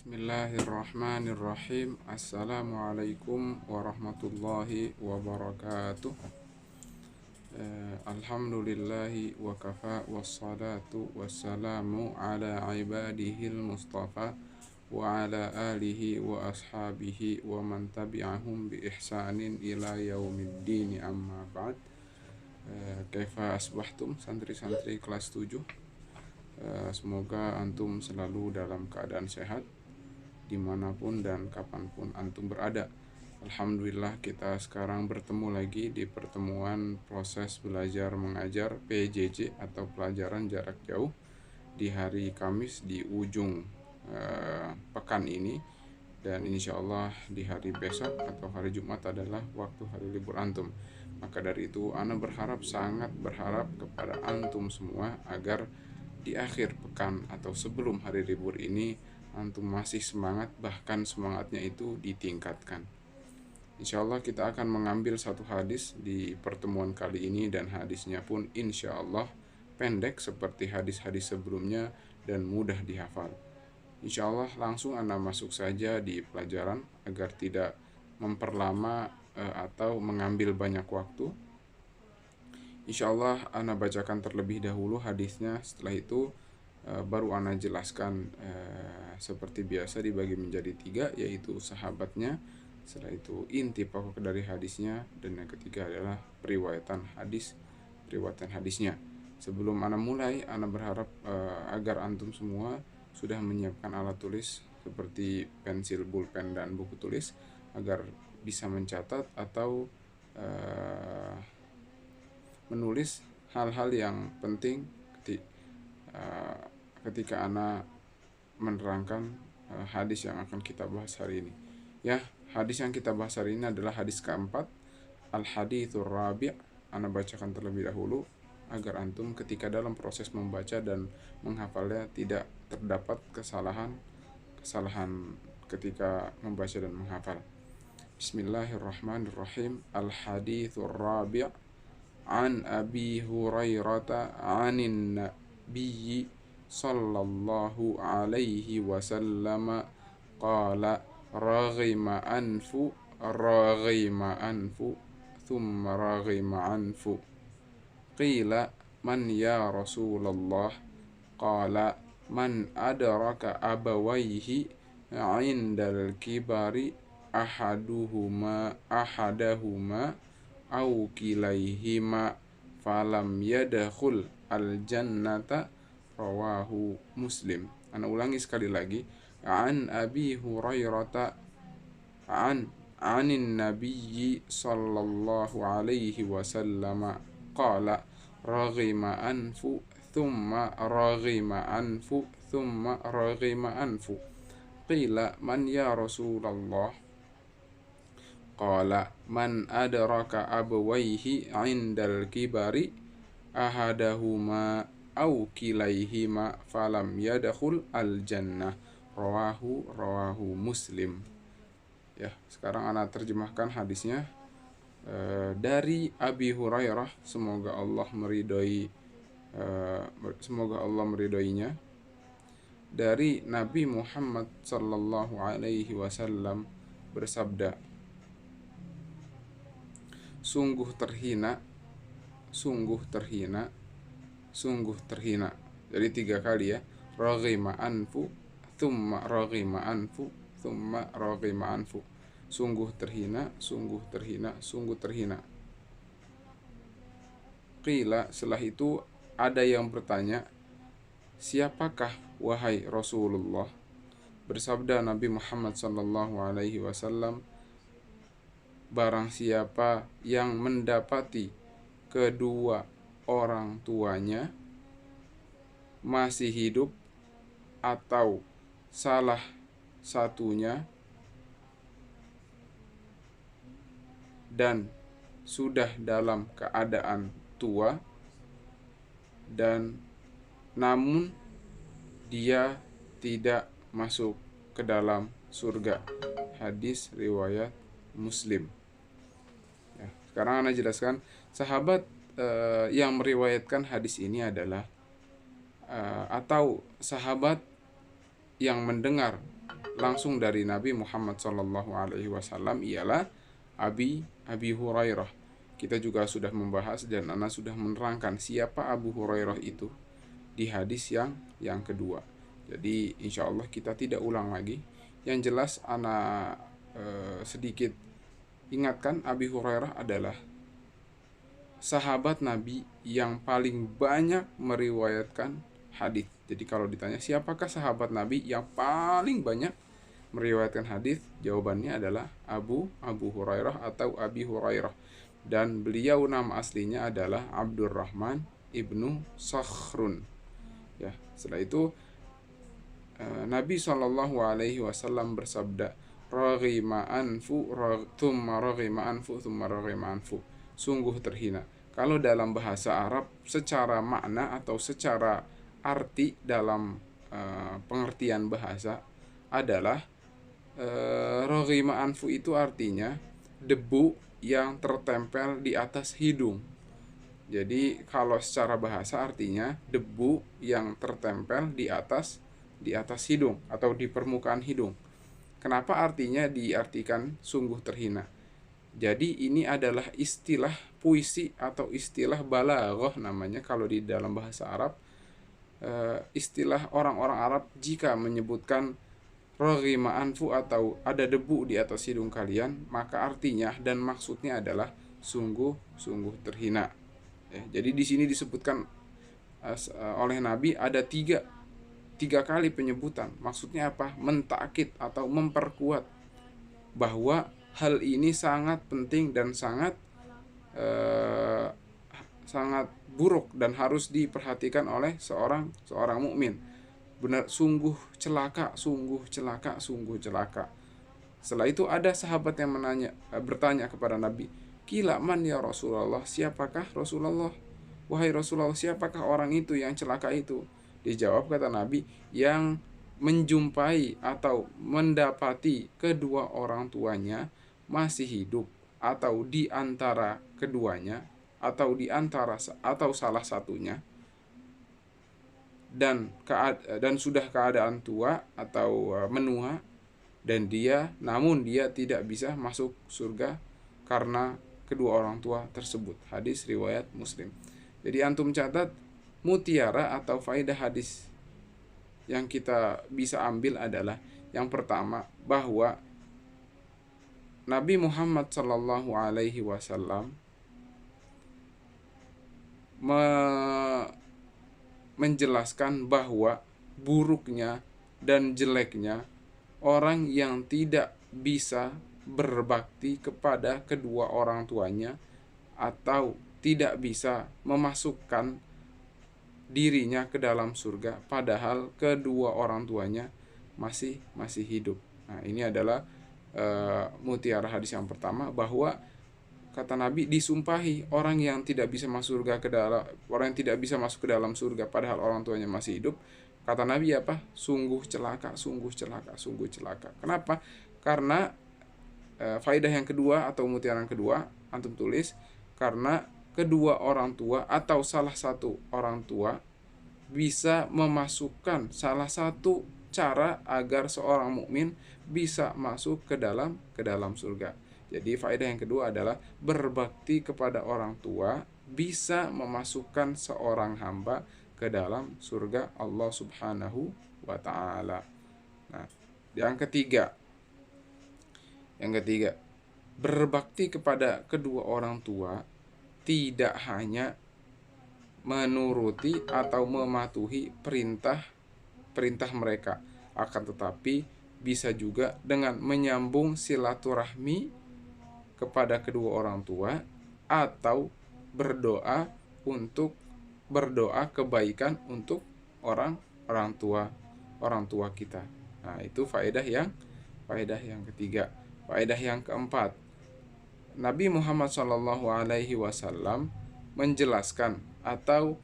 Bismillahirrahmanirrahim. Assalamualaikum warahmatullahi wabarakatuh. Alhamdulillahi wa kafa wassalatu wassalamu ala ibadihil mustafa wa ala alihi wa ashabihi wa man tabi'ahum bi ihsanin ila yaumiddin, amma ba'd. Kaifa asbahtum santri-santri kelas 7. Semoga antum selalu dalam keadaan sehat dimanapun dan kapanpun antum berada. Alhamdulillah, kita sekarang bertemu lagi di pertemuan proses belajar mengajar PJJ atau pelajaran jarak jauh di hari Kamis di ujung pekan ini, dan insya Allah di hari besok atau hari Jumat adalah waktu hari libur antum. Maka dari itu ana sangat berharap kepada antum semua agar di akhir pekan atau sebelum hari libur ini antum masih semangat, bahkan semangatnya itu ditingkatkan. Insya Allah kita akan mengambil satu hadis di pertemuan kali ini, dan hadisnya pun insya Allah pendek seperti hadis-hadis sebelumnya dan mudah dihafal. Insya Allah langsung anda masuk saja di pelajaran agar tidak memperlama atau mengambil banyak waktu. Insya Allah anda bacakan terlebih dahulu hadisnya, setelah itu baru ana jelaskan. Seperti biasa dibagi menjadi 3, yaitu sahabatnya, setelah itu inti pokok dari hadisnya, dan yang ketiga adalah periwayatan hadisnya. Sebelum ana mulai, ana berharap agar antum semua sudah menyiapkan alat tulis seperti pensil, pulpen, dan buku tulis agar bisa mencatat atau menulis hal-hal yang penting ketika ana menerangkan hadis yang akan kita bahas hari ini. Ya, hadis yang kita bahas hari ini adalah hadis keempat, al-hadithur rabi'. Ana bacakan terlebih dahulu agar antum ketika dalam proses membaca dan menghafalnya tidak terdapat kesalahan ketika membaca dan menghafal. Bismillahirrahmanirrahim. Al-hadithur rabi' an Abi Hurairah anin Nabiyyi sallallahu alaihi wasallam qala raghima anfu thumma raghima anfu qila man ya Rasulullah qala man adraka abawaihi indal kibari ahadahuma aw kilaihima falam yadkhul al jannata, rawahu Muslim. Ana ulangi sekali lagi. An Abi Hurairah anin Nabiyyi sallallahu alaihi wasallam qala raghima anfu thumma raghima anfu thumma raghima anfu qila man ya Rasulullah qala man adraka abawaihi indal kibari ahadahuma au kilaihima falam yadkhul al jannah, rawahu Muslim. Ya, sekarang ana terjemahkan hadisnya dari Abi Hurairah, semoga Allah meridhoinya, dari Nabi Muhammad sallallahu alaihi wasallam bersabda, sungguh terhina. Jadi 3 kali ya. Raghima anfu, thumma raghima anfu, thumma raghima anfu. Sungguh terhina. Qila, setelah itu ada yang bertanya, siapakah wahai Rasulullah? Bersabda Nabi Muhammad sallallahu alaihi wasallam, barang siapa yang mendapati kedua orang tuanya masih hidup atau salah satunya dan sudah dalam keadaan tua, dan namun dia tidak masuk ke dalam surga. Hadis riwayat Muslim. Ya, sekarang ana jelaskan sahabat yang meriwayatkan hadis ini adalah atau sahabat yang mendengar langsung dari Nabi Muhammad SAW ialah Abi Hurairah. Kita juga sudah membahas dan Ana sudah menerangkan siapa Abu Hurairah itu di hadis yang kedua. Jadi insya Allah kita tidak ulang lagi. Yang jelas Ana sedikit ingatkan, Abi Hurairah adalah sahabat Nabi yang paling banyak meriwayatkan hadis. Jadi kalau ditanya siapakah sahabat Nabi yang paling banyak meriwayatkan hadis, jawabannya adalah Abu Hurairah atau Abi Hurairah. Dan beliau nama aslinya adalah Abdurrahman ibnu Sakhrun. Ya, setelah itu Nabi SAW bersabda, "Raghima anfu, thumma raghima anfu, thumma raghima anfu." Sungguh terhina. Kalau dalam bahasa Arab secara makna atau secara arti dalam pengertian bahasa adalah raghima anfu itu artinya debu yang tertempel di atas hidung. Jadi kalau secara bahasa artinya debu yang tertempel di atas hidung atau di permukaan hidung. Kenapa artinya diartikan sungguh terhina? Jadi ini adalah istilah puisi atau istilah balaghah namanya kalau di dalam bahasa Arab. Istilah orang-orang Arab jika menyebutkan raghima anfu atau ada debu di atas hidung kalian, maka artinya dan maksudnya adalah sungguh terhina. Jadi di sini disebutkan oleh Nabi ada tiga kali penyebutan. Maksudnya apa? Mentakid atau memperkuat bahwa hal ini sangat penting dan sangat buruk dan harus diperhatikan oleh seorang mukmin. Benar, sungguh celaka. Setelah itu ada sahabat yang bertanya kepada Nabi, "Qila man ya Rasulullah?" Siapakah Rasulullah? Wahai Rasulullah, siapakah orang itu yang celaka itu? Dijawab kata Nabi, yang menjumpai atau mendapati kedua orang tuanya masih hidup atau di antara keduanya atau salah satunya dan sudah keadaan tua atau menua dan namun dia tidak bisa masuk surga karena kedua orang tua tersebut. Hadis riwayat Muslim. Jadi antum catat mutiara atau faedah hadis yang kita bisa ambil adalah yang pertama, bahwa Nabi Muhammad SAW menjelaskan bahwa buruknya dan jeleknya orang yang tidak bisa berbakti kepada kedua orang tuanya atau tidak bisa memasukkan dirinya ke dalam surga padahal kedua orang tuanya masih hidup. Nah, ini adalah mutiara hadis yang pertama, bahwa kata Nabi disumpahi orang yang tidak bisa masuk ke dalam surga padahal orang tuanya masih hidup. Kata Nabi apa? Sungguh celaka. Kenapa? Karena faedah yang kedua atau mutiara yang kedua antum tulis, karena kedua orang tua atau salah satu orang tua bisa memasukkan salah satu cara agar seorang mukmin bisa masuk ke dalam surga. Jadi faedah yang kedua adalah berbakti kepada orang tua bisa memasukkan seorang hamba ke dalam surga Allah Subhanahu wa taala. Nah, yang ketiga, berbakti kepada kedua orang tua tidak hanya menuruti atau mematuhi perintah mereka, akan tetapi bisa juga dengan menyambung silaturahmi kepada kedua orang tua atau berdoa kebaikan untuk orang tua kita. Nah, itu faedah yang ketiga. Faedah yang keempat, Nabi Muhammad SAW menjelaskan atau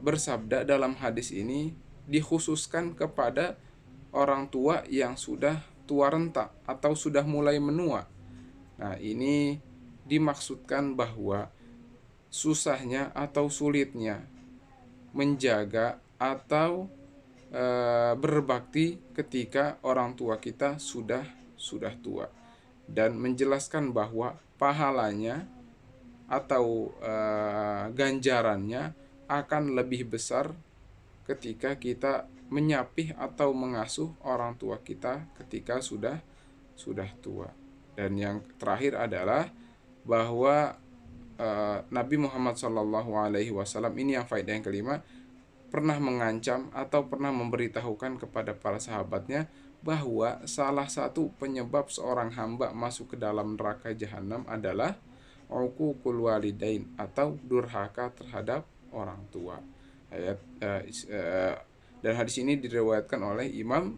bersabda dalam hadis ini dikhususkan kepada orang tua yang sudah tua renta atau sudah mulai menua. Nah, ini dimaksudkan bahwa susahnya atau sulitnya menjaga atau berbakti ketika orang tua kita sudah tua, dan menjelaskan bahwa pahalanya atau ganjarannya akan lebih besar ketika kita menyapih atau mengasuh orang tua kita ketika sudah tua. Dan yang terakhir adalah bahwa Nabi Muhammad SAW ini yang faedah yang kelima, pernah mengancam atau pernah memberitahukan kepada para sahabatnya bahwa salah satu penyebab seorang hamba masuk ke dalam neraka jahanam adalah uququl walidain atau durhaka terhadap orang tua. Dan hadis ini diriwayatkan oleh Imam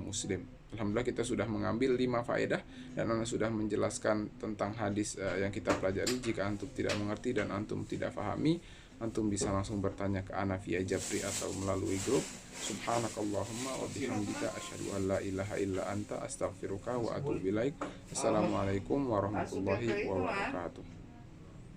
Muslim. Alhamdulillah kita sudah mengambil 5 faedah dan Anda sudah menjelaskan tentang hadis yang kita pelajari. Jika antum tidak mengerti dan antum tidak pahami, antum bisa langsung bertanya ke ana via Japri atau melalui grup. Subhanakallahumma wa bihamdika asyhadu an la ilaha illa anta astaghfiruka wa atubu ilaik. Assalamualaikum warahmatullahi wabarakatuh.